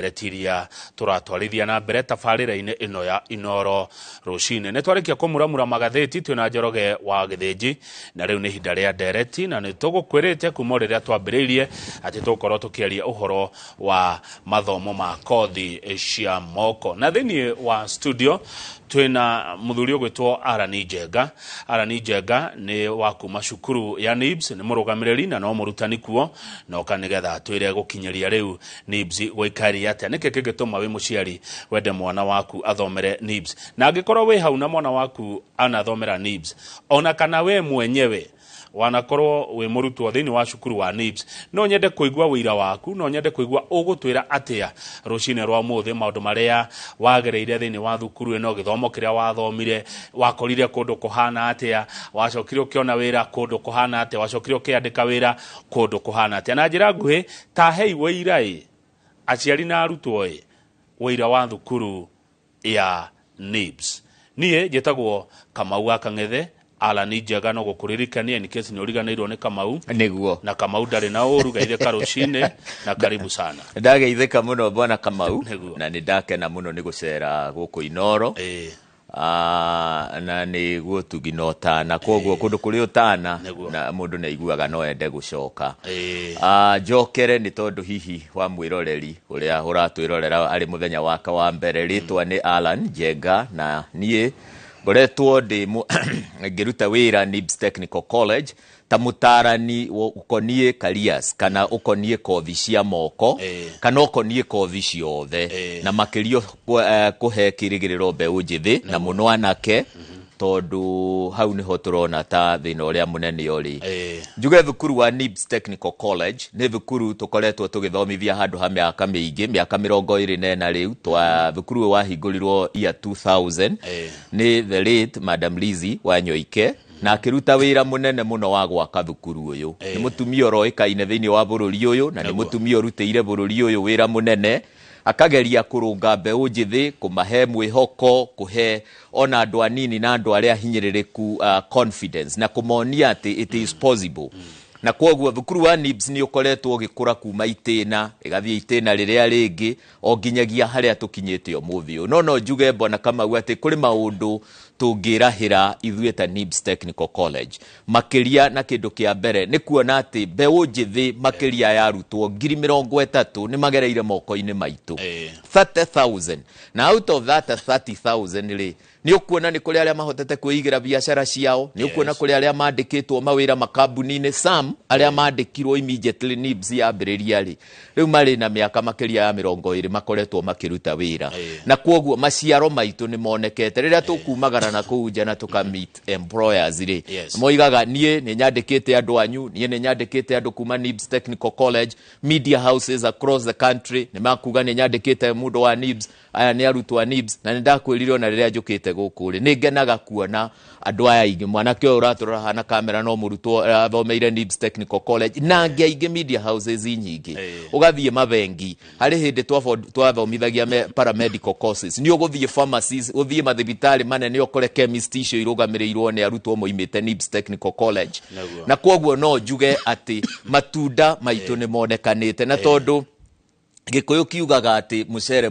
retiria turatwarithia na mbere tabarĩra-inĩ ĩno ya Inoro rũcinĩ. Nĩ twarĩkia kũmuramura magathĩti twĩna Njoroge wa Gĩthĩnji, na rĩu nĩ ihinda rĩa ndereti, na nĩ tũgũkwĩrĩte kuma rĩrĩa twambĩrĩirie atĩ tũkorwo tũkĩaria ũhoro wa mathomo ma kothi cia moko. Na thĩinĩ wa studio twĩna mũthuri ũgwĩtwo Arani Njenga. Arani Njenga nĩ wa kuma cukuru ya NIBS, nĩ mũrũgamĩrĩri na no mũrutani kuo, noka nĩgetha twĩre gũkinyĩria rĩu NIBS gũikaria atĩa. Nĩkĩ kĩngĩtũma wĩ mũciari wende mwana waku athomere NIBS, na angĩkorwo wĩ hau na mwana waku anathomera NIBS, ona kana we mwenyewe wanakorwo wĩ mũrutwo thĩinĩ wa cukuru wa NIBS, no nyende kũigua wĩira waku, no nyende kũigua ũgũtwĩra atĩa rũcinĩ rwa mũthĩ maũndũ marĩa wagereire thĩinĩ wa thukuru ĩno, gĩthomo kĩrĩa wathomire, wakorire kũndũ kũhana atĩa, wacokire ũkĩona wĩra kũndũ kũhana atĩa, wacokire ũkĩandĩka wĩra kũndũ kũhana atĩa. Na njĩra nguhĩ ta hei wĩira aciari na arutwo wĩira wa thukuru ya NIBS. Niĩ njĩtagwo Kamau wa Kang'ethe. Arani Njenga no gũkũririkania in case nĩ ũriganĩirwo nĩ Kamau. Nĩguo. Na Kamau ndarĩ na ũru, geithĩka rũcinĩ na karibu sana. Ndageithĩka mũno bwana Kamau. Na nĩ ndakena mũno nĩ gũcera gũkũ Inoro. Na nĩ gũtugina ũtana, koguo kũndũ kũrĩ ũtana na mũndũ nĩ aiguaga no ende gũcoka. Njokere nĩ tondũ hihi wa mwĩroreri ũrĩa ũratwĩrorera arĩ mũthenya waka wa mbere. Rĩtwa nĩ Arani Njenga na niĩ ngoretwo ngĩruta wĩra NIBS Technical College ta mũtarani ũkoniĩ careers kana ũkoniĩ kothi cia moko kana ũkoniĩ kothi ciothe, na makĩrio kũhe kĩrĩgĩrĩro mbeũ njĩthĩ na mũno anake, tondũ hau nĩho tũrona ta thĩna ũrĩa mũnene ũrĩ. Njuge thukuru wa NIBS Technical College nĩ thukuru tũkoretwo tũgĩthomithia handũ ha mĩaka mĩingĩ, mĩaka 24 rĩu. Thukuru wahingũrirwo year 2000 nĩ the late Madam Lizzie Wanyoike, na akĩruta wĩra mũnene mũno wa gwaka thukuru ũyũ. Nĩ mũtumia ũroĩkaine thĩinĩ wa bũrũri ũyũ, na nĩ mũtumia ũrutĩire bũrũri ũyũ wĩra mũnene, akageria kũrũnga mbeũ njĩthĩ, kũmahe mwĩhoko, kũhe ona andũ anini na andũ arĩa hinyĩrĩrĩku confidence, na kũmonia atĩ it is possible. Na koguo thukuru wa NIBS nĩ ũkoretwo ũgĩkũra kuma itĩna, ĩgathiĩ itĩna rĩrĩa rĩngĩ, o nginyagia harĩa tũkinyĩte ũmũthĩ ũyũ. No njuge bona Kamau atĩ kũrĩ maũndũ tũngĩrahĩra ithuĩ ta NIBS Technical College. Makĩria na kĩndũ kĩa mbere nĩ kuona atĩ mbeũ njĩthĩ makĩria ya arutwo 30,000 nĩ magereire moko-inĩ maitũ. 30,000. Na out of that 30,000 rĩ, nĩ ũkuona nĩ kũrĩ arĩa mahotete kwĩigĩra biacara ciao, nĩ ũkuona kũrĩ arĩa mandĩkĩtwo mawĩra makambuni-inĩ, some arĩa mandĩkirwo immediately NIBS yambĩrĩria rĩ, rĩu marĩ na mĩaka makĩria ya 20 makoretwo makĩruta wĩra. Na koguo maciaro maitũ nĩ monekete rĩrĩa tũkumagara na kũu nja na tũka-meet employers rĩ, moigaga niĩ nĩ nyandĩkĩte andũ anyu, niĩ nĩ nyandĩkĩte andũ kuma NIBS Technical College, media houses across the country nĩ makuga nĩ nyandĩkĩte mũndũ wa NIBS, aya nĩ arutwo a NIBS, na nĩ ndakwĩrire ona rĩrĩa njũkĩte gũkũ rĩ, nĩ ngenaga kuona andũ aya aingĩ. Mwanake ũyũ ũratũrora hana kamera no mũrutwo athomeire NIBS Technical College, na angĩ aingĩ media houses nyingĩ. Ũgathiĩ mabengi, harĩ hĩndĩ twathomithagia paramedical courses, nĩ ũgũthiĩ pharmacies, ũthiĩ mathibitarĩ manene ũkore chemist icio irũgamĩrĩirwo nĩ arutwo moimĩte NIBS Technical College. Na koguo no njuge atĩ matunda maitũ nĩ monekanĩte, na tondũ Gĩkũyũ kiugaga atĩ mũcere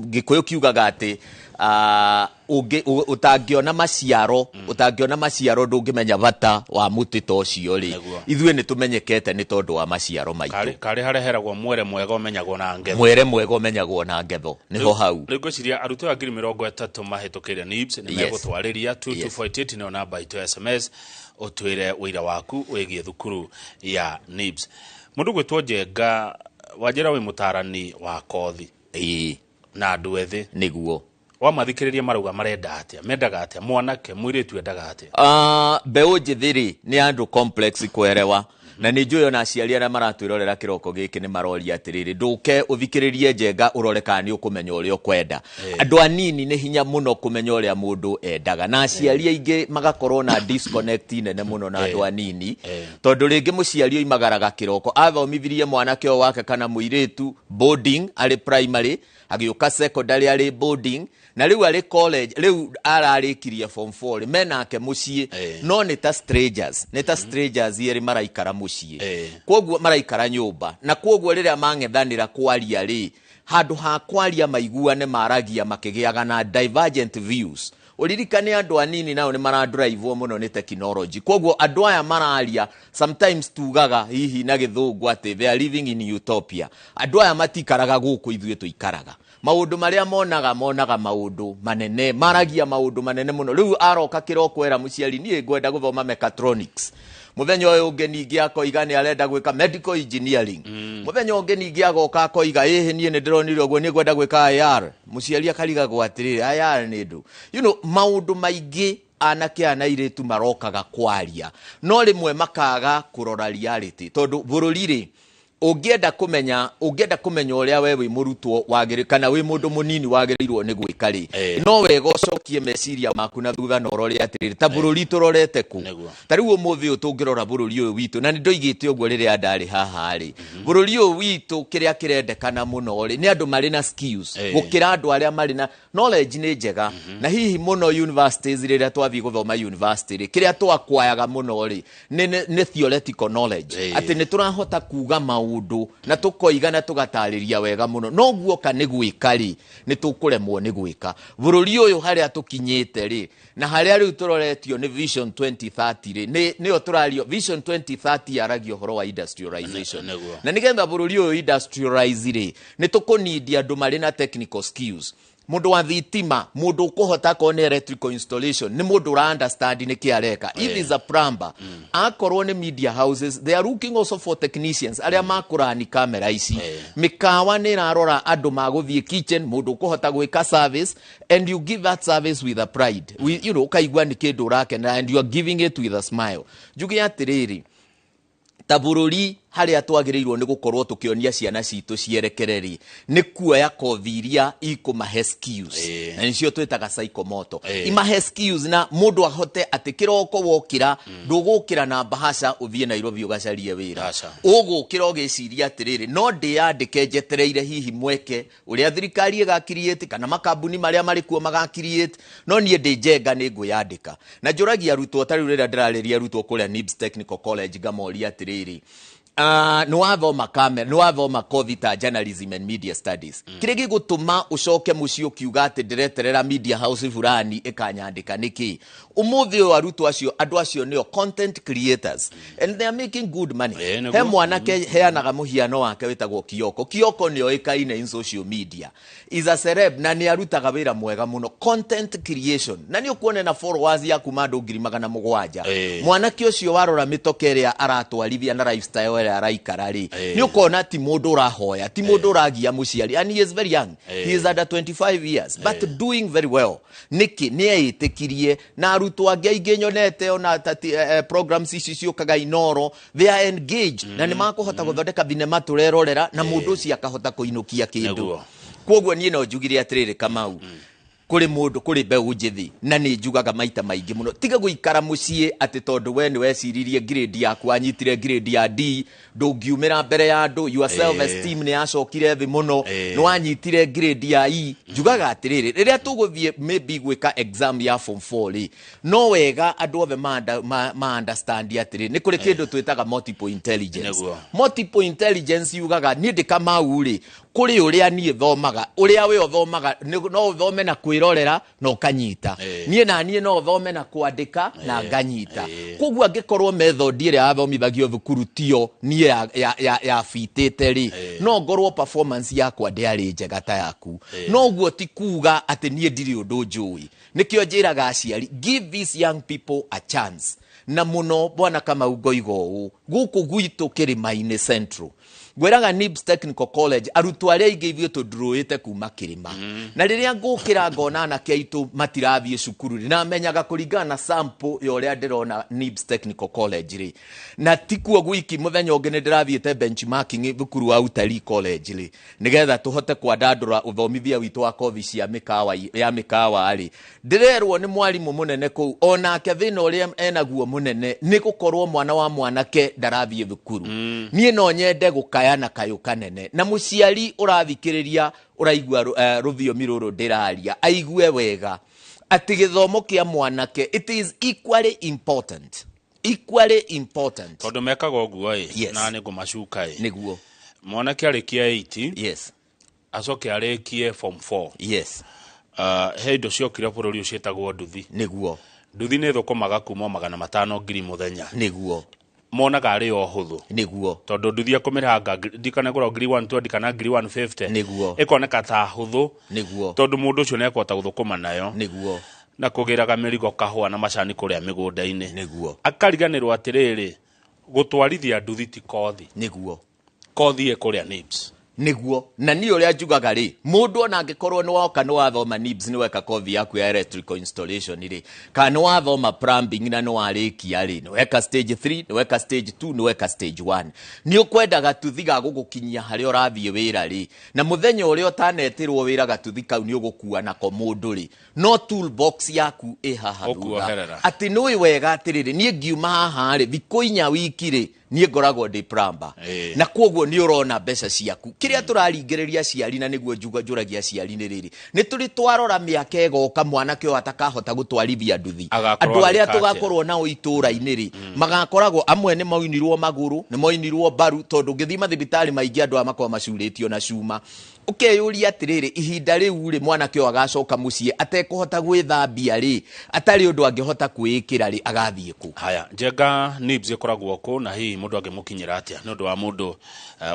Gĩkũyũ kiugaga atĩ ũtangĩona maciaro ndũngĩmenya bata wa mũtĩ ta ũcio rĩ. Ithuĩ nĩ tũmenyekete nĩ tondũ wa maciaro maitũ. Karĩ hareheragwo mwere mwega ũmenyagwo na ngetho. Mwere mwega ũmenyagwo na ngetho. Nĩho hau. Rĩu ngwĩciria arutwo a 30,000 mahĩtũkĩire NIBS nĩ megũtwarĩria 2248 no namba itũ ya SMS ũtwĩre wĩira waku wĩgiĩ thukuru ya NIBS. Mũndũ gwĩtwo Njenga, wanjĩra wĩ mũtarani wa kothi na andũ ethĩ. Nĩguo. Wamathikĩrĩria marauga marenda atĩa, mendaga atĩa, mwanake mũirĩtu endaga atĩa? Mbeũ njĩthĩ rĩ nĩ andũ complex kwerewa, na nĩ njũĩ ona aciari arĩa maratwĩrorera kĩroko gĩkĩ nĩ maroria atĩrĩrĩ, ndũke ũthikĩrĩrie Njenga ũrore kana nĩ ũkũmenya ũrĩa ũkwenda. Andũ anini nĩ hinya mũno kũmenya ũrĩa mũndũ endaga, na aciari aingĩ magakorwo na disconnect nene mũno na andũ anini, tondũ rĩngĩ mũciari oimagaraga kĩroko athomithirie mwanake o wake kana mũirĩtu boarding arĩ primary, agĩũka secondary arĩ boarding, na rĩu arĩ college, rĩu ararĩkirie form 4 menake mũciĩ, no nĩ ta strangers, yerĩ maraikara mũciĩ. muciĩ koguo maraikara nyũmba na koguo rĩrĩa mang'ethanĩra kwaria rĩ handũ ha kwaria maiguane maragia makĩgĩaga na divergent views uririkane andu anini nao ni maradrive muno ni technology koguo andu aya mararia sometimes tugaga hihi na githungu ati they are living in utopia andu aya matikaraga guku ithuĩ tuikaraga maundu maria monaga maundu manene maragia maundu manene muno riu aroka kiroko era muciari nie ngwenda guthoma mechatronics muthenya uyu ungi ningi akoiga ni arenda gwika medical engineering muthenya ungi ningi agoka akoiga nie ni ndironire uguo ni ngwenda gwika IR muciari akariga gwatiriri IR ni ndu maundu maigi anake anairitu marokaga kwaria no rimwe makaga kurora reality tondu bururire ungienda kumenya uria wewe murutwo wagire kana we mundu munini wagirirwo ni gwika ri no wega ucokie meciria maku na thutha no rori atiriri ta bururi turorete ku ta riu umuthi uyu tungirora bururi uyu witu na ndoigite uguo riria ndari haha ri bururi uyu witu kiria kirendekana muno ri ni andu mari na skills gukira andu aria mari na knowledge ni njega na hihi muno universities riria twathi guthoma university ri kiria twakwayaga muno ri ni theoretical knowledge ati ni turahota kuga maundu na tukoigana tugatariria wega muno no guoka ni gwika ri ni tukuremwo ni gwika bururi uyu haria tukinyite ri na haria riu turoretio ni vision 2030 ri ni oturario vision 2030 yaragio horo wa industrialization na nigetha bururi uyu industrialize ri ni tukunidia andu mari na technical skills mundu wa thitima mundu kuhota ko ni electrical installation ni mundu ra understand ni kiareka if is a plumber akorwo ni media houses they are looking also for technicians aria makurani camera ici mikawa ni rarora andu maguthie kitchen mundu kuhota gwika service and you give that service with a pride kaigwa ni kindu rakena and you are giving it with a smile jugi atiriri tabururi haria twagirirwo ni gukorwo tukionia ciana citu cierekereri ni kuoya koviria ikumahe skills na nicio twitaga psychomotor imahe skills na mundu ahote ati kiroko wokira ndugukira na bahasha uthie Nairobi ugacarie wira ugukira ugiciria atiriri no ndiyandike njetereire hihi mweke uria thirikari igakiriete kana makambuni maria mari kuo magakiriete no nie ndijenga ni nguyandika na njuragia arutwo tari rira ndirariria arutwo kuria Nibs Technical College gamoria atiriri no wathoma camera no wathoma COVID journalism and media studies kirigi gutuma ucoke mucio kiuga ati ndireterera media house fulani ikanyandika niki umuthi arutwo acio andu acio nio content creators and they are making good money he mwanake heanaga muhiano wake witagwo Kioko nio ikaine in social media is a celeb na ni arutaga wira mwega muno content creation na ni ukuone na followers yaku mandu 700 mwanake ucio warora mitokeria aratwarithia na lifestyle araikara ri ni ukona ti mundu urahoya ti mundu uragia muciari and he is very young he is under 25 years but doing very well niki ni eitikirie na arutwo angi aingi nyonete ona programs ici ciukaga Inoro they are engaged na ni makuhota guthondeka thinema turerorera na mundu ucio akahota kuinukia kindu koguo nie no njugire atiriri Kamau kuri mundu kuri mbeu njithi na ni njugaga maita maingi muno tiga guikara mucie ati tondu we ni weciririe grade yaku anyitire grade ya D ndungiumira mbere ya andu your self esteem ni acokire thi muno no anyitire grade ya E njugaga atiriri riria tuguthie maybe gwika exam ya form 4 no wega andu othe ma understand atiriri ni kuri kindu twitaga multiple intelligence yugaga ni ndikama uri kuri uria nie thomaga uria we othomaga no thome na kwirorera no kanyita nie no thome na kwandika na nganyita koguo angikorwo method ira athomithagio thukuru tio nie ya fitete ri no ngorwo performance yakwa ndiari njega ta yaku no guo ti kuga ati nie ndiri undu njui nikio njiraga aciari give these young people a chance na muno bwana Kamau ngoigo guku gwitu Kirima-ini Central gweraga Nibs Technical College arutwo aria ingi ithio tudruite kuma Kirima na riria ngukira ngona na keitu matirathie cukuru na menyaga kuringana na sample ya uria ndirona Nibs Technical College ri na tikuo gwiki muthenya ungi ndirathiete benchmarking thukuru wa Utalii College ri nigetha tuhote kwandandura uthomithia witu wa course ya mikawa ri ndirerwo ni mwalimu munene ku onake thina uria enaguo munene ni gukorwo mwana wa mwanake ndarathie thukuru nie no nyende gukayana kayo kanene na muciari urathikiriria uraigua ruthiomi ruru ndiraria aigue wega ati githomo kia mwanake it is equally important equally important. Tondu mekaga uguo Yes. na ni gumacuka Niguo. mwanake arikia 80 Yes. acoke arikie form 4 Yes. he indo ciokire bururi ucio cietagwo nduthi. Niguo. Nduthi nĩ thukumaga kuma 500 ngiri muthenya. Niguo. Monaga ari o huthu. Niguo. Tondu nduthi akumihanga ndikana gura ngiri 120 kana ngiri 150. Niguo. Ikoneka ta huthu. Niguo. Tondu mundu ucio nekota guthukuma nayo. Niguo. Na kugiraga mirigo kahua na macani kuria migunda-ini. Niguo. Akariganirwo atiriri gutwarithia nduthi ti kothi. Niguo. Kothi ekuria NIBS. Niguo. Na ni uria njugaga ri mundu ona angikorwo ni woka ni wathoma NIBS ni weka kothi yaku ya electrical installation ri kana ni wathoma plumbing na ni warikia ri ni weka stage 3 ni weka stage 2 ni weka stage 1 ni ukwendaga tuthi ga gugukinyia hari urathie wira ri na muthenya uria utanetirwo wira gatuthi kau ni ugukua nako mundu ri no toolbox yaku haha thutha ati ni wega atiriri ni ngiuma haha ri thikũ 4 wiki ri nie ngoragwo ndi plumber na koguo ni urona mbeca ciaku kiria turaringiriria ciari na niguo njuragia ciari ni riri ni turi twarora miaka egoka mwanake o atakahota gutwarithia nduthi andu aria tugakorwo nao itura-ini ri magakoragwo amwe ni moinirwo maguru ni moinirwo baru tondu ngithi mathibitari maingi andu amakwa macuritio na cuma ukeyuria atiriri ihinda riu ri mwanake o agacoka mucii atekuhota gwithambia ri atari undu angihota kwikira ri agathie ku haya njenga NIBS ikoragwo ku na hi mundu angimukinyira atia ni undu wa mundu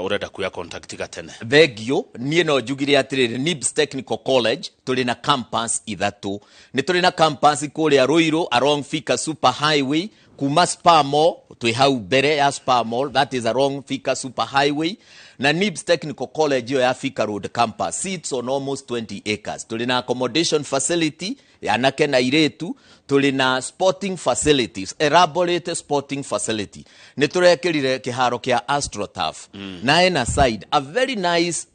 urenda kuya contact gatene thegio nie no njugire atiriri NIBS Technical College tuli na campus ithatu ni tuli na campus kuria Ruiru along Thika Super Highway kuma Spar Mall twi hau mbere ya Spar Mall that is along Thika Super Highway na NIBS Technical College yo ya Thika Road campus sits on almost 20 acres tuli na accommodation facility yanake na iretu tuli na sporting facilities elaborate sporting facility ni turekirire kiharo kia AstroTurf na ena side a very nice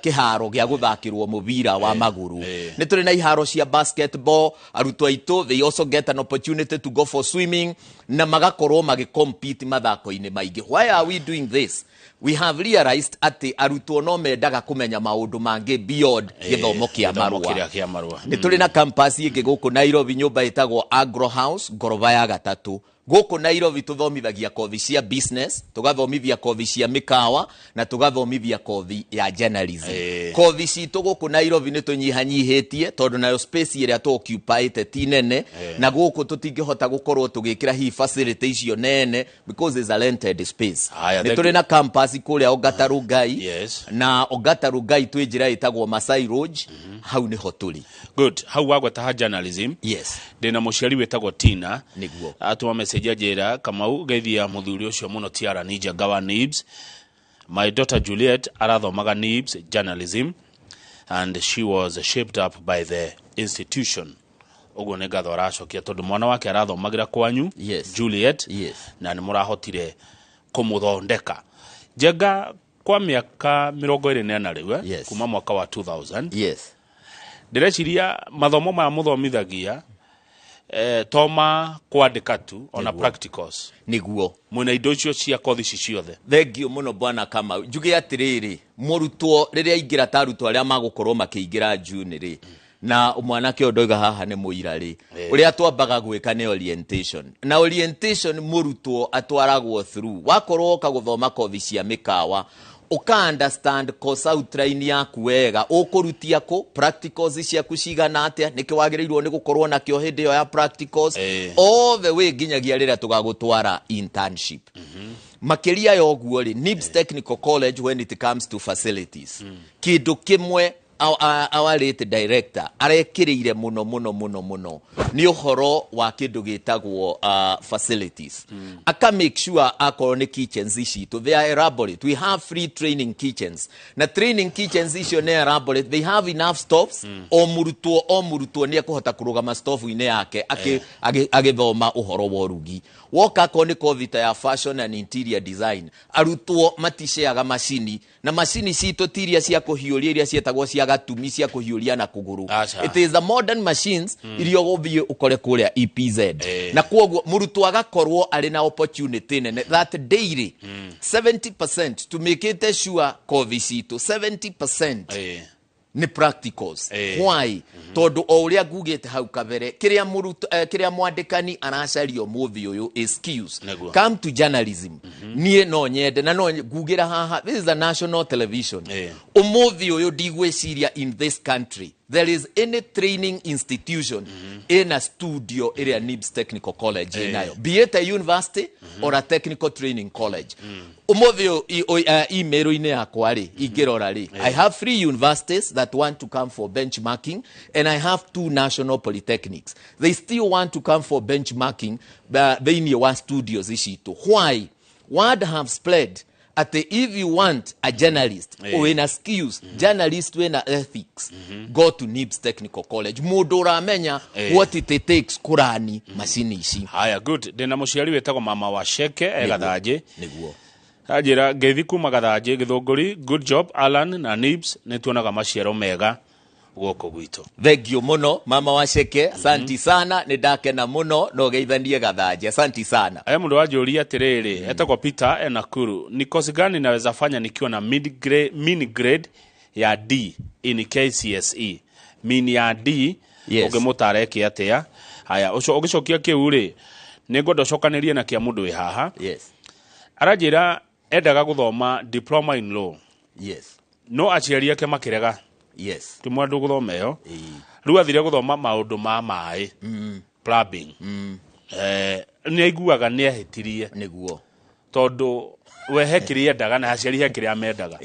kiharo gya guthakirwo mubira wa maguru ni tuli na iharo cia basketball arutwo aitu they also get an opportunity to go for swimming na magakorwo magicompete mathako-ini maingi. Why are we doing this? We have realized ati arutwo no mendaga kumenya maundu mangi beyond githomo kia marua ni tuli na campus ingi guku Nairobi nyumba itagwo Agro House ngoroba ya gatatu guku Nairobi tuthomithagia kothi cia business tugathomithia kothi cia mikawa na tugathomithia kothi ya journalism kothi citu guku Nairobi ni tunyihanyihitie tondu nayo space iria tu occupyte ti nene na guku tutingihota gukorwo tugikira hi facility icio nene because there's a rented space ni tuli na campus kuria Ogatarugai na Ogatarugai twi njira itagwo Masai Lodge hau ni hotuli good hau wagweta journalism ndina muciari wetagwo Tina niguo atuma message ajira Kamau geithia muthuri ucio muno tiara ninja gawa NIBS my daughter Juliet arathomaga NIBS journalism and she was shaped up by the institution uguo ne gatho aracokia tondu mwana wake arathomagira kwanyu Juliet na ni murahotire kumuthondeka jenga kwa miaka 24 riu kuma mwaka wa 2000 direciria mathomo ma muthomithagia toma kwandika tu ona practicals niguo mwina indo icio cia kothi ciothe thengio muno bwana kama njuge atiriri murutwo riria ingira tarutwo aria magukorwo makiingira June ri na mwanake ondoiga haha ni muira ri uria twambaga gwika ni orientation na orientation murutwo atwaragwo through wakorwo ka guthoma kothi cia mikawa uka understand course outline yaku wega ukurutia ku practicals ciaku cigana atia niki wagirirwo ni gukorwo na kio hindi yo ya practicals all the way nginyagia rira tugagutwara internship makiria yo guo ri NIBS Technical College when it comes to facilities kindu kimwe our late director arekiriire muno ni uhoro wa kindu gitagwo facilities aka make sure akorwo ni kitchens ici to they are elaborate we have free training kitchens na training kitchens icio ne elaborate they have enough stoves o murutwo ni akuhota kurugama stove ine yake agithoma uhoro wa rugi woka ko ni kovita ya fashion and interior design arutwo matisheaga macini na macini cito tiria cia kuhiuria iria cietagwo cia gatumi cia kuhiuria na kuguru it is the modern machines irio gothie ukore kuria EPZ na koguo murutwo agakorwo ari na opportunity nene that daily 70% to make it sure kothi cito 70% ni practicals. Why? Tondu o uria ngugite hau kabere kiria mwandikani aracario muvi uyu is skills. Come to journalism. Nie no nyende na no ngugira haha, this is a national television. Umuvi uyu ndigwiciria in this country there is any training institution in a studio area NIBS Technical College inayo, be it a university or a technical training college. Umuvi email ine yakwa ri ingirora ri, I have 3 universities that want to come for benchmarking, and I have 2 national polytechnics. They still want to come for benchmarking, they need one studios ishitu. Why? Word have spread at the, if you want a journalist or in a skills, journalist when a ethics, go to NIBS Technical College. Mudora menya what it takes kurani machine ici. Haya, good. Dena muciari wetagwo mama wa Sheke egathaje. Niguo. Ajira gethi kuma gathaje githongori. Good job Alan na NIBS, nituonaga maciaro mega goko gwito. Thank you muno mama wa Sheke, asante sana, nidakena muno no geithanie gathaje, asante sana. Mundu wajuria atiriri, etagwo Peter Nakuru, ni kosi gani naweza fanya nikiwa na mini grade ya D in KCSE? Mini ya D, ugemutare ki atia. Haya, ugicokia kiu ri, ningondo cokanirie na kia mundu wi haha. Arajira endaga guthoma diploma in law. No aciari ake makirega. Ti mwandu guthoma yo. Riu athire guthoma maundu ma mai. Plumbing. Ni aiguaga ni ahitirie niguo. Tondu we hekirie ndaga na aciari hekirie amendaga.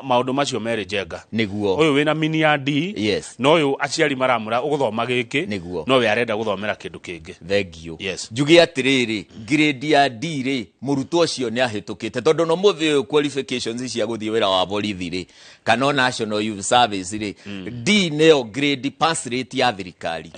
Maundu macio mere jenga. Niguo. Uyu wina mini ya D. No uyu aciari maramura uguthoma giki. No we arenda guthomera kindu kingi. Thank you. Njugi atiriri, grade ya D ri murutu ucio ni ahitukite tondu no muthi qualifications cia guthie wira wa borithi ri kana National Youth Service ri D neo grade pass rate ya thirikari.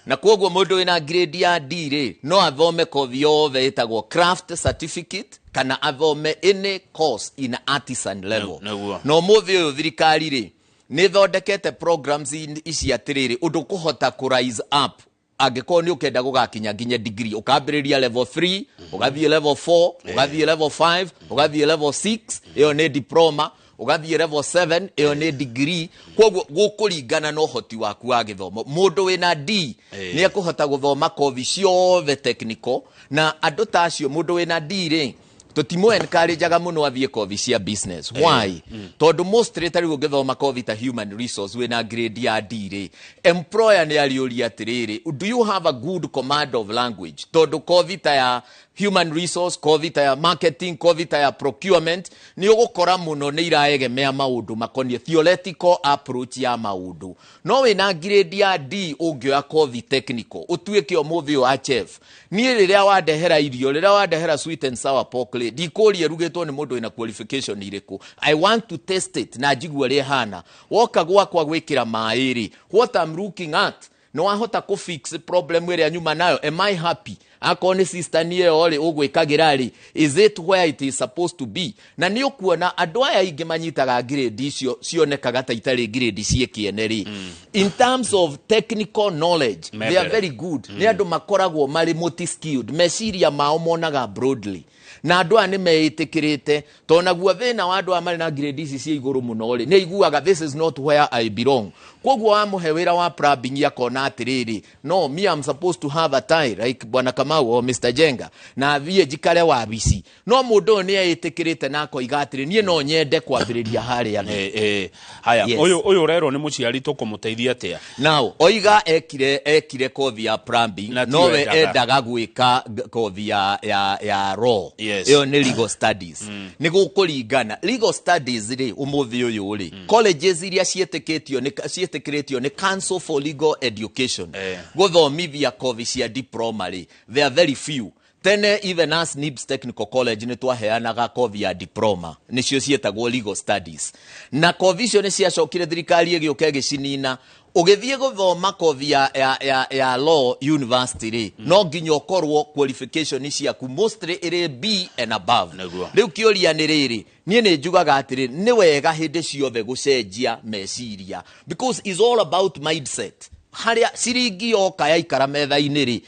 Na koguo mundu wina grade ya D ri no athome kothi yothe itagwo craft certificate kana athome any course in artisan level. No muthi uyu thirikari ri ni thondekete programs ici atiriri undu kuhota ku rise up angiko ni ukenda gugakinya nginya degree ukambiriria level 3 ugathie level 4 ugathie level 5 ugathie level 6 iyo ni diploma ugathie level 7 iyo ni degree. Koguo gukuringana no hoti waku wa githomo. Mundu wina D ni akuhota guthoma kothi ciothe technical, na andu tacio mundu wina D ri tutimo encourageaga muno athie kothi cia business. Why? Tondu most tari ugithoma kothi ta human resource wina grade ya D ri, employer ni ariuria atiriri, do you have a good command of language? Tondu kothi ta ya human resource, kothi ta ya marketing, kothi ta ya procurement ni ugukora muno ni iraegemea maundu makonie theoretical approach ya maundu. No wina grade ya D ungioya kothi technical utuike umuthi wa chef. Ni riria wandehera irio, riria wandehera sweet and sour pork ri dikuria rugitwo ni mundu ina qualification iriku. I want to test it na jigua ri hana. Woka gwakwa gwikira mai ri, what I'm looking at no ahota ku fix problem area nyuma nayo. Am I happy? Akone sister niye ole ugwikagira ri, is it where it is supposed to be? Na ni ukuona andu aya ingi manyitaga grade icio cionekaga ta itari grade ciekiene ri. In terms of technical knowledge they are very good. Ni andu makoragwo mari multi skilled, meciria mao monaga broadly. Na andu ani meitikirite tonaguo thina wa andu amari na grade ici cia iguru muno ri ni iguaga this is not where I belong. Koguo amuhe wira wa plumbing yakona atiriri, no me I'm supposed to have a tie like bwana Kamau or Mr Jenga na thie jikare wa bici. No mundu ni eitikirite na koiga atiri nie no nyende kwambiriria haria ni. Haya, uyu rero ni muciari tukumuteithia atia. Now oiga ekire kothi ya plumbing, no we endaga gwika kothi ya law. Iyo ni legal studies. Ni gukuringana legal studies ri umuthi uyu ri colleges iria cietikitio ni Council for Legal Education guthomithia kothi cia diploma ri, there are very few. Tene even as NIBS Technical College ni twaheanaga kothi ya diploma nicio cietagwo legal studies, na kothi icio ni ciacokire thirikari igioka gicinina. Ugithie guthoma kothi ya law university ri no nginya ukorwo qualification ciaku mostly iri B and above. Riu kiuria ni riri, nie ni njugaga atiri ni wega hindi ciothe gucenjia meciria, because it's all about mindset. Haria siringi yoka ya ikara metha-ini ri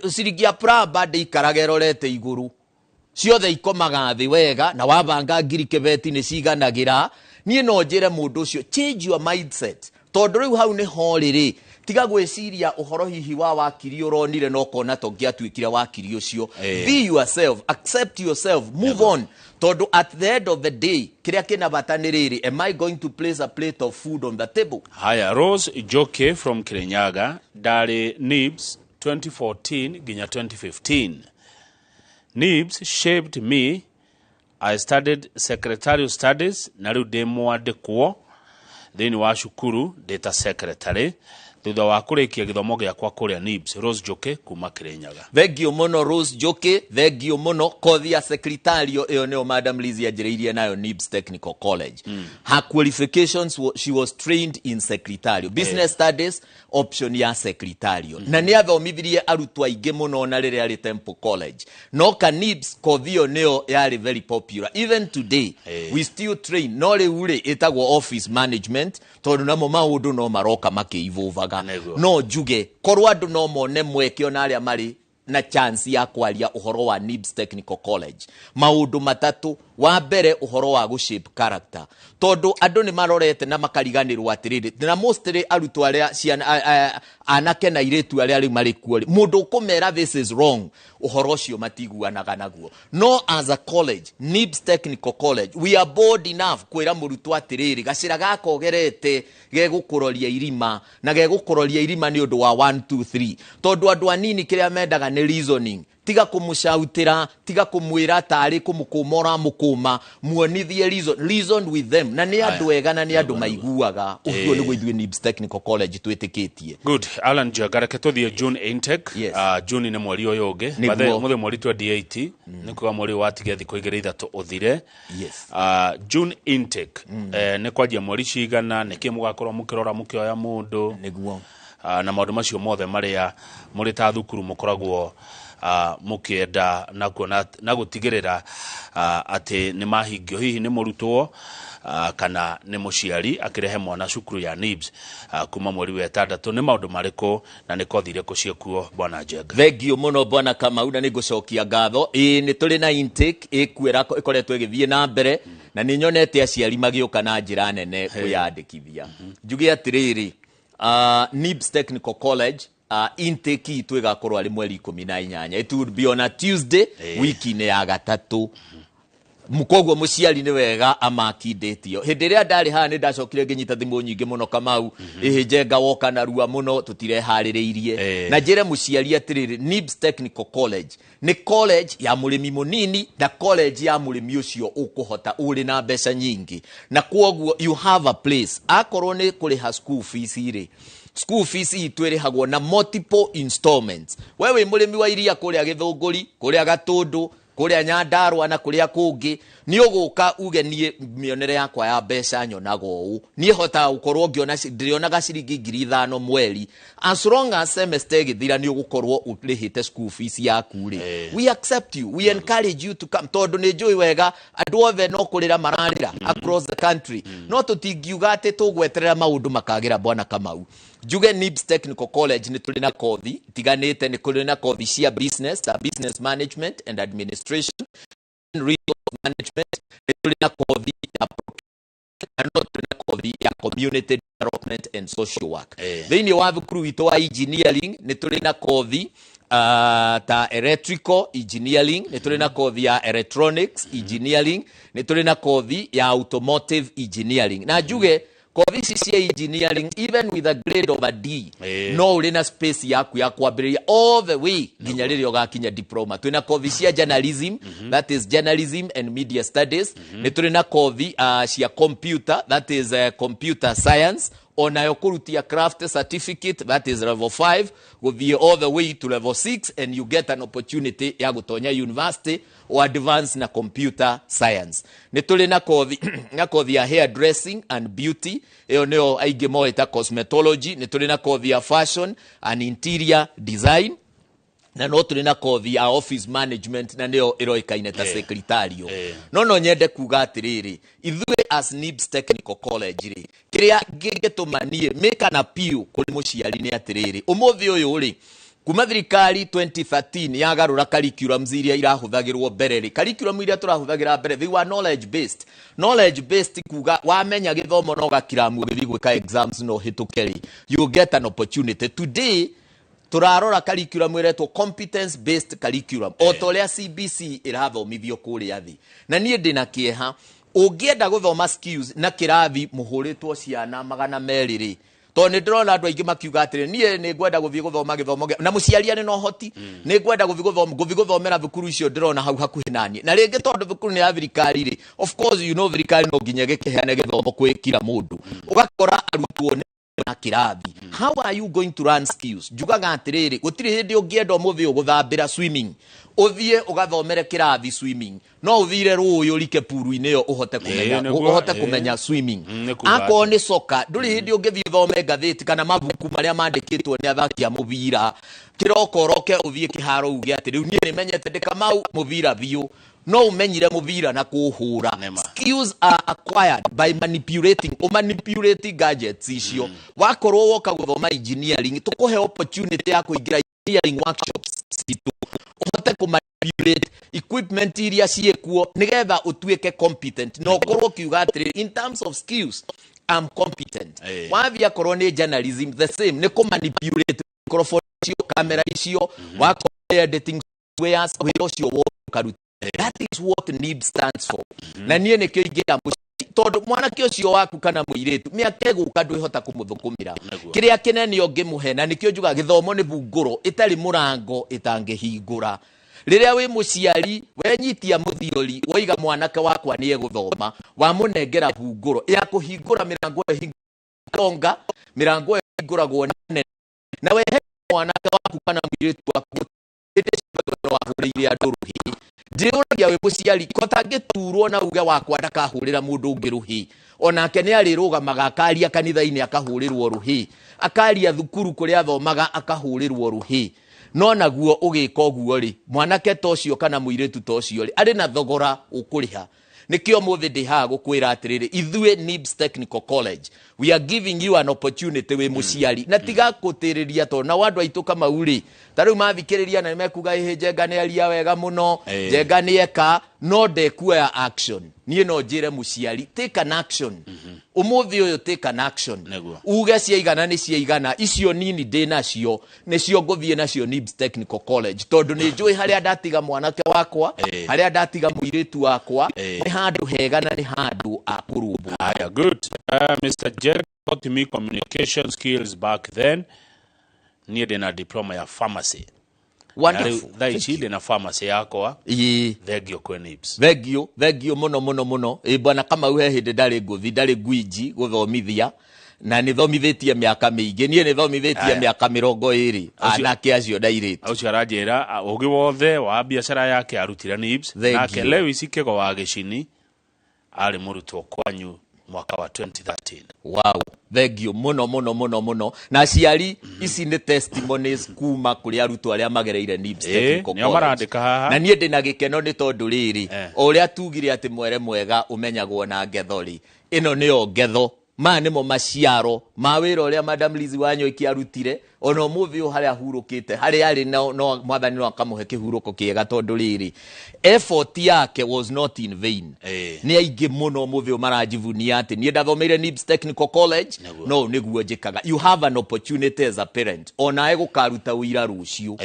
siringi ya praba de ikarage rorete iguru ciothe ikomaga thi wega na wabanga ngiri kebeti ni ciganagira. nie no njire mundu ucio change your mindset tondu riu hau ni horiri tiga gwiciria uhoro hihi wa wakiri uronire no kona to ngiatuikire wakiri ucio be yourself, accept yourself, move on tondu at the end of the day kiria kina bataniriri, am I going to place a plate of food on the table? Haya, Rose Joke from Kirinyaga Dali Nibs 2014 ginya 2015. Nibs shaped me. I studied secretarial studies na riu ndi mwandikwo thini wa shukuru data secretary thutha wa kurikia githomo giakwa kuria Nibs. Rose Joke kuma Kirinyaga. Thengio muno Rose Joke, thengio muno. Kothi ya secretarial iyo neo Madam Lizzie ajiriirie nayo Nibs Technical College. Her qualifications, she was trained in secretarial business studies, option ya secretarial. Na ni athomithirie arutwo aingi muno na riria ari Temple College. No ka Nibs kothi iyo neo yari very popular. Even today we still train. No riu ri itagwo office management tondu namo maundu no maroka makiivuvaga. No juge korwo andu no mone mweke ona aria mari na chance ya kwaria uhoro wa Nibs Technical College. Maundu matatu. Wa mbere uhoro wa shape character tondu andu ni marorete na makariganirwa atiriri na mostly arutwo aria anake na iretu aria riu mari kuo mundu ukumera this is wrong uhoro cio matiguanaga naguo. No as a college, Nibs Technical College, we are bold enough kwira murutwo atiriri gacira gakogerete gegukuroria irima na gegukuroria irima ni undu wa 1 2 3 tondu andu anini kiria mendaga ni reasoning. Tiga kumushautira, tiga kumwira tari kumukumora mukuma, muonithie reason with them. Na ni andu ega na ni andu maiguaga. Uguo niguo ithuĩ Nibs Technical College twitikitie. Good. Alan Jagara ketuthie June intake. June ni mweri uyu ungi. Muthe mweri 28 ni kuga mweri watige thikũ 2-3 uthire. June intake ni kwajia mweri cigana niki mugakorwo mukirora mukioya mundu niguo na maundu macio mothe maria muri ta thukuru mukoragwo mukienda na gutigirira ati ni mahingio hihi ni murutwo kana ni muciari akirehe mwana cukuru ya Nibs kuma mweri wa 6 ni maundu mariko na ni kothi iriko ciekuo bwana Jega. Thengio muno bwana Kamau na nigucokia ngatho ni tuli na intake ikwira ikoretwo igithie na mbere na ni nyonete aciari magioka na njira nene kuyandikithia. Njuge atiriri Nibs Technical College intake itu igakorwo ari mweri 18. It would be on a Tuesday wiki ne ya gatatu. Mukogwo muciari ni wega amakindetio. Hindi ria ndari ha ni ndacokire nginyita thimu nyingi muno Kamau Njenga woka na ruwa muno tutirehaririirie na njire muciari atiriri Nibs Technical College ni college ya murimi munini na college ya murimi ucio ukuhota uri na mbeca nyingi na kwogwo you have a place akorwo ni kuriha school fees iri. School fees itwirihagwo na multiple installments. Wewe murimi wa iria kuria Githunguri, kuria Gatundu, kuria Nyandarua na kuria kungi ni uguka ugenie mionere yakwa ya mbeca nyonago u ni hota ukorwo ngiona ndirionaga ciringi 5,000 mweri as long as semester githira ni ugukorwo urihite school fees yaku ri. We accept you, we encourage you to come tondu ni njui wega andu othe no kurira mararira across the country no tutingiuga ati tugweterera maundu makagira bwana Kamau. Juge Nibs Technical College ni tuli na kothi tiganite ni kuli na kothi cia business management and administration, resource management, ni tuli na kothi ya kothi ya community development and social work. Thini wa thukuru witu wa engineering ni tuli na kothi ta electrical engineering, ni tuli na kothi ya electronics engineering, ni tuli na kothi ya automotive engineering. Na juge kothi cia engineering even with a grade of a D no uri na space yaku ya kwambiriria all the way nginya riria ugakinya diploma. Twina kothi cia journalism, that is journalism and media studies. Ni turi na kothi cia computer, that is computer science. Onayo kurutia craft certificate, that is level 5 guthie all the way to level 6 and you get an opportunity ya gutonya university or advance na computer science. Ni tuli na kothi ya hair dressing and beauty, iyo neo aige moita cosmetology. Ni tuli na kothi ya fashion and interior design na no tuli na kothi ya office management na neo iroikaine ta secretarial. No nyende kuga atiriri ithuĩ as Nibs Technical College ri kiria ngingitumanie make an appeal kuri muciari ni atiriri umuthi uyu ri kuma thirikari 2013 yagarura curriculums iria irahuthagirwo mbere curriculum iria turahuthagira mbere they were knowledge based kuga wamenya githomo no gakiramu githii gwika exams no hitukeri you get an opportunity today turarora curriculum iretwo competence based curriculum otoria CBC irathomithio kuria thi na nie ndina kieha ungienda guthoma skills na kirathi muhuritwo ciana 200 to ni ndrona andu aingi makiuga atire nie ni ngwenda guthii guthoma githomo na muciariani no hoti ni ngwenda guthii guthomera thukuru icio ndrona hau hakuhi nanie na ringi tondu thukuru ni ya thirikari ri of course you know thirikari no nginya gikiheane githomo kwi kila mundu ugakora arutwo na kirathi how are you going to run skills jugaga atiriri gutiri hindi ungienda muthi uguthambira swimming uthie ugathomere kirathi swimming no uthire ruuyu like puru ine yo uhote kumenya swimming ako ni soka nduri hindi ungithie thome ngatheti kana mabuku maria mandikitwo ni athaki a mubira kirokoroke uthie kiharo uge atiri nie nimenyete ndikamau mubira thiu no umenyire mubira na kuhura skills are acquired by manipulating gadgets icio wakorwo woka guthoma engineering tukuhe opportunity ya kuingira engineering workshops situ uhote kumanipulate equipment iria ciekuo nigetha utuike competent no korwo kiuga atiri in terms of skills I'm competent wavia korwo ni journalism the same ni kumanipulate microphone icio camera icio wakorwo editing softwares ucio wo karuta. That is what NIB stands for. Na nie ne kyo igera tondu mwana kyo cio waku kana muiretu miaka guka ndwihota kumuthukumira kiria kinene ongimuhe na nikyo njuga githomo ni bunguro itari murango itangihingura riria wi muciari wenyitia muthiori woiga mwanake wakwa nie guthoma wa munengera bunguro ya kuhingura mirango hingonga mirango hinguragwo nene na wehe mwanake waku kana muiretu waku wa hurire anduruhi ndiuragia we muciari kotangiturwo na uge wakwa ndakahurira mundu ungiruhi onake ni ariruga magakaria kanitha-ini akahurirwo ruhi akaria thukuru kuria athomaga akahurirwo ruhi no naguo ugika uguo ri mwanake tocio kana muiretu tocio ri ari na thogora ukuriha nikio muthi ndiha gukwira atiriri ithue NIBS Technical College we are giving you an opportunity we muciari na tiga kutiriria to na wandu aitu kama uri tariu mathikiriria na mekuga jenga ni aria wega muno jenga ni eka no ndekuoya action nie no njire muciari take an action umuthi uyu take an action uge ciaigana ni ciaigana icio nini ndinacio nicio nguthie nacio NIBS Technical College tondu ni njui haria ndatiga mwanake wakwa haria ndatiga muiretu wakwa ni handu hega na ni handu akurubu. Good. Mr. Jerry taught me communication skills back then. Niede na diploma ya pharmacy. Wonderful. Thaichide na pharmacy yako thegio kwe NIBS. Thegio muno. Bwana kama uhe hinde ndari gwiji guthomithia na nithomithitie miaka mingi nie nithomithitie miaka 20 anake acio ndairite au ciarajera ugi wothe wa biashara yake arutira NIBS nake Lewis Kego wa Gicini ari murutwo kwanyu mwaka wa 2013. Wow, thegio muno na ciari ici ni testimonies kuma kuri arutwo aria magereire NIBS Technical College na nie ndina gikeno ni tondu riri uria tugire ati mwere mwega umenyagwo na ngethori ino ni o ngetho ma nimo maciaro ma wira uria Madam Lizi Wanyoiki arutire ono muthi haria hurukite haria ari no mwathani no akamuhe kihuruko kiega tondu riri effort yake was not in vain ni aingi muno muthi marajivunia ati ni ndathomeire NIBS Technical College no niguo njikaga you have an opportunity as a parent ona egukaruta wira rucio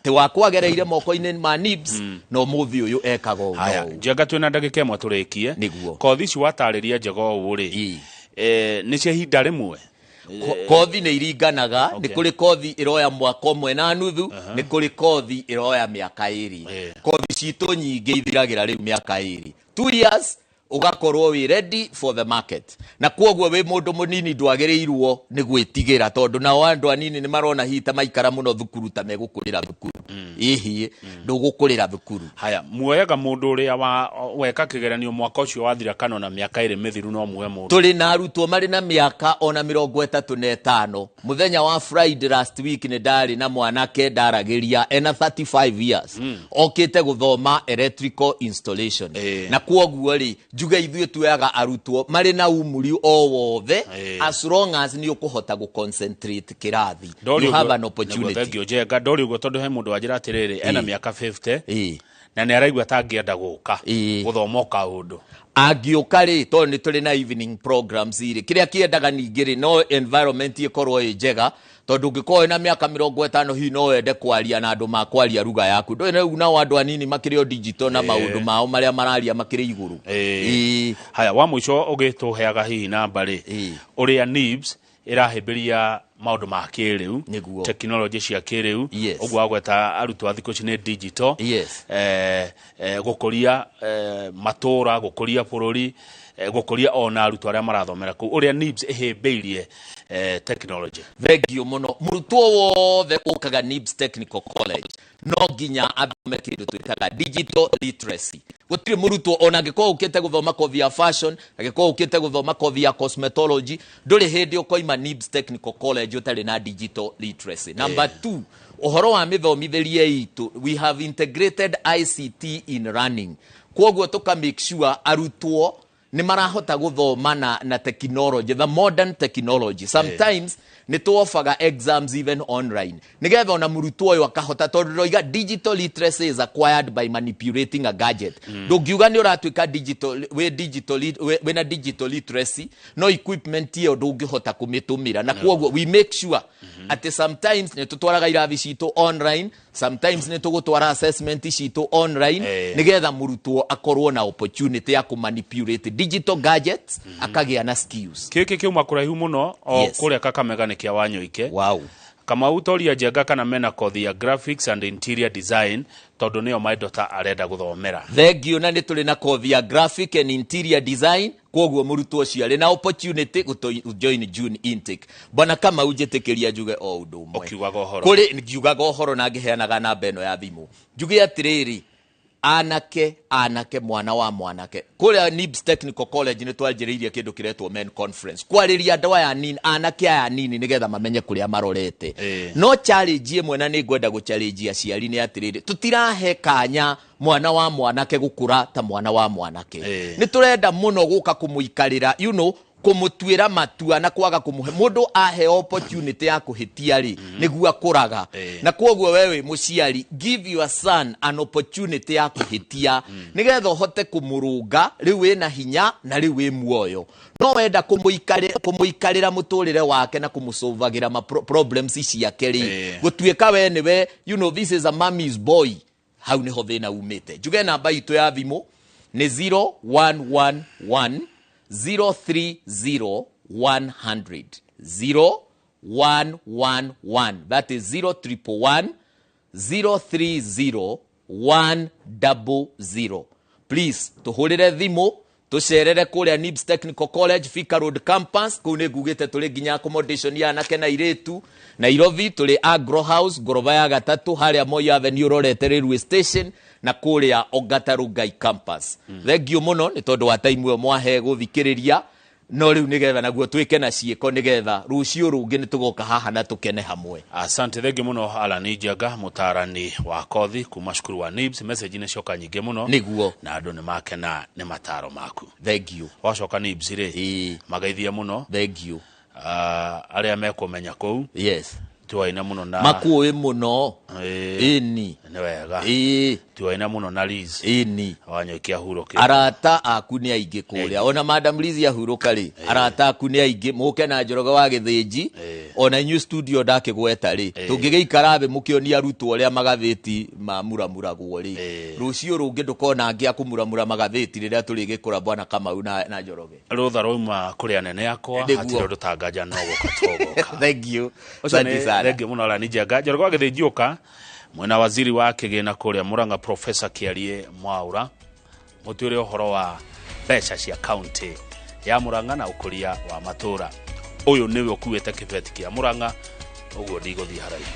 te wakwagereire moko-ini ma NIBS no muthi uyu ekago haya jenga twina ndagika imwe turikie kothi ci watariria njego uri ni cia hinda rimwe kothi ni iringanaga ni kuri kothi iroya mwaka umwe na nuthu ni kuri kothi iroya miaka 2 kothi citu nyingi ithiragira riu miaka 2 years ugakorwo we ready for the market na kuoguo we mundu munini ndwagirirwo ni gwitigira tondu na andu anini ni marona hita maikara muno thukuru ta megukurira thukuru ihi ndugukurira thukuru haya muoyaga mundu uria wa weka kigeranio mwaka ucio wathira kana na miaka 2 mithiru no muoya mundu tuli na arutwo mari na miaka ona 35 muthenya wa Friday last week ni ndari na mwanake ndaragiria ena 35 years okite guthoma electrical installation na kuoguo ri njuga ithuĩ tuoyaga arutwo mari na umuri o wothe as long as ni ukuhota gu concentrate kirathi you have an opportunity. Thank you Jenga, ndori ugo tondu he mundu wajira atiriri ena miaka 50 na ni araigua tangienda guka guthoma kaundu agiuka ri to ni tuli na evening programs iri kiria kiendaga ningiri no environment ikorwo njega tondu ngikoe na miaka 50 hi no wende kwaria na andu makwaria ruga yaku ndo rĩu na andu anini makirio digital na maundu mao maria mararia makiri iguru. Haya wa mwisho ugituheaga hihi namba ri uria NIBS irahimbiria maundu ma kiriu technology cia kiriu ogwo agweta arutwo athiko cine digital gukuria matura gukuria bururi gukuria ona arutwo aria marathomera ku uria NIBS ihimbirie technology. Thengio muno murutwo wothe ukaga NIBS Technical College no ginya athome kindu twitaga digital literacy. Gutire murutwo ona ngiko ukite guthoma kothi ya fashion ngiko ukite guthoma kothi ya cosmetology nduri hindi ukoima NIBS Technical College utari na digital literacy. Number 2, uhoro wa mithomithirie itu, we have integrated ICT in running. Kwoguo tuka make sure arutwo ni marahota guthoma na technology, the modern technology. Sometimes ni tuofaga exams even online nigetha ona murutwo uyu akahota tondu roiga digital literacy is acquired by manipulating a gadget. Ndungiuga ni uratuika digital we na digital literacy no equipment iyo ndungihota kumitumira na kwoguo we make sure at sometimes ni tutwaraga irathi citu online, sometimes ni tugutwara assessment citu online nigetha murutwo akorwo na opportunity ya ku manipulate digital gadgets akagia na skills. Kiki kiuma kuraihu muno o kuria Kakamega kia Wanyoike. Wow. Kama utoria Jenga kana mena kothi ya graphics and interior design tondu niyo my daughter arenda guthomera. Thengio na ni tuli na kothi ya graphic and interior design kwoguo murutwo ucio ari na opportunity join June intake. Bana kama ujetikiria njuge o undu umwe. Okiugaga uhoro. Kuri ngiugaga uhoro na ngiheanaga namba eno ya thimu. Njuge atiriri anake mwana wa mwanake kule NIBS Technical College ni twanjiriirie kindu kiretwo men conference kwariria ndawa ya nini anake aya nini nigetha mamenye kuria marorete no challenge imwe na ni ngwenda gu challenge aciari ni atiriri tutirahe kanya mwana wa mwanake gukura ta mwana wa mwanake ni turenda muno guka kumuikarira kumutwira matua na kwaga kumuhe mundu ahe opportunity ya kuhitia ri niguo akuraga na kwoguo wewe muciari give your son an opportunity ya kuhitia nigetha uhote kumurunga riu wina hinya na riu wi muoyo no wenda kumuikarira muturire wake na kumusolvagira problems ciake ri gutuika we niwe this is a mommy's boy hau niho thina umite njuge namba itu ya thimu ni 0111 030 100 0111 that is 0111 030 100. Please tuhurire thimu tucerere kuria NIBS Technical College Thika Road campus kune gugite tuli ginya accommodation ya nake na iretu Nairobi tuli Agro House goroba ya gatatu haria Moi Avenue rorete railway station na kuria Ongata Rongai campus. Thengio muno ni tondu wa time yo mwahe guthikiriria no riu nigetha naguo twike na ciiko nigetha rucio rungi ni tugoka haha na tukene hamwe. Asante thengio muno Alan Jenga mutarani wa kothi kuma cukuru wa NIBS. Message ni coka nyinge muno niguo na andu ni makena ni mataro maku. Thengio wacoka NIBS ri magaithia muno. Thengio aria mekumenya kou tuwaina muno na makuwe muno ini ni wega tuwaina muno na Liz ini Wanyoike ahuruke arata aku ni aingi kuria ona Madam Liz ahuruka ri arata aku ni aingi muke na Njoroge wa Githinji ona new studio ndake gweta ri tungigeikara be mukionia arutwo aria magatheti mamuramuragwo ri rucio rungi ndukona angi akumuramura magatheti riria turigikura bwana Kamau na Njoroge rutha roima kuria nene yakwa hatiro ndutanganja no gukatogoka. Thank you. Thengio muno Alan Jenga. Njoroge wa Githinji uka mwena waziri wa kigina kuria Muranga Professor Kiarie Mwaura mutwire uhoro wa mbeca cia county ya Muranga na ukuria wa matura uyu niwe ukuwete kibeti kia Muranga uguo ndigũthiĩ haraihu.